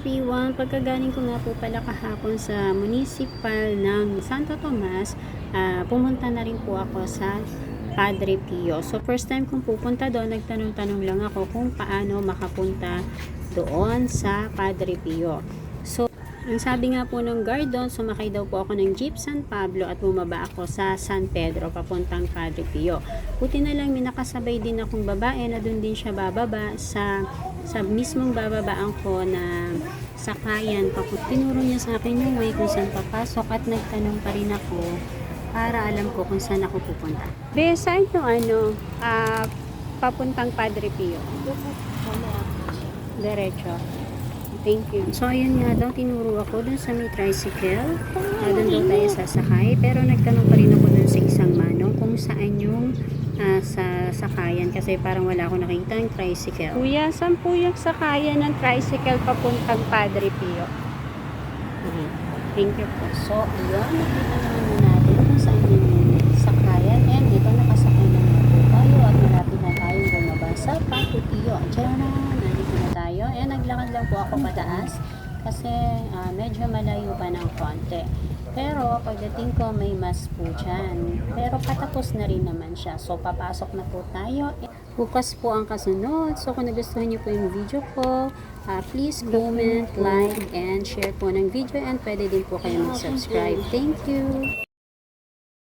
everyone! Pagkagaling ko nga po pala kahapon sa municipal ng Santo Tomas, pumunta na rin po ako sa Padre Pio. So first time kong pupunta doon, nagtanong-tanong lang ako kung paano makapunta doon sa Padre Pio. So ang sabi nga po ng guard doon, sumakay daw po ako ng Jeep San Pablo at bumaba ako sa San Pedro papuntang Padre Pio. Buti na lang may nakasabay din akong babae na doon din siya bababa sa mismong bababaan ko na sakayan. Tinuro niya sa akin yung way kung saan papasok at nagtanong pa rin ako para alam ko kung saan ako pupunta. Be, saan yung papuntang Padre Pio? Diretso. Thank you. So, ayun nga daw, tinuro ako dun sa may tricycle. Doon daw tayo sasakay. Pero nagtanong pa rin ako dun sa isang manong kung saan yung sa sakayan. Kasi parang wala ako nakita yung tricycle. Kuya, saan po yung sakayan ng tricycle papuntang Padre Pio? Thank you po. So, ayun. Nakita naman natin kung saan yung sakayan. And ito, nakasakay na nga po tayo. At malapit na tayong bumaba sa Padre Pio. Diyan na. Tayo. Ayan, naglakad lang po ako pataas kasi medyo malayo pa ng konti. Pero pagdating ko may mas po dyan. Pero patapos na rin naman siya. So papasok na po tayo. Bukas po ang kasunod. So kung nagustuhan niyo po yung video ko, please comment, like, and share po ng video. And pwede din po kayo mag-subscribe. Thank you!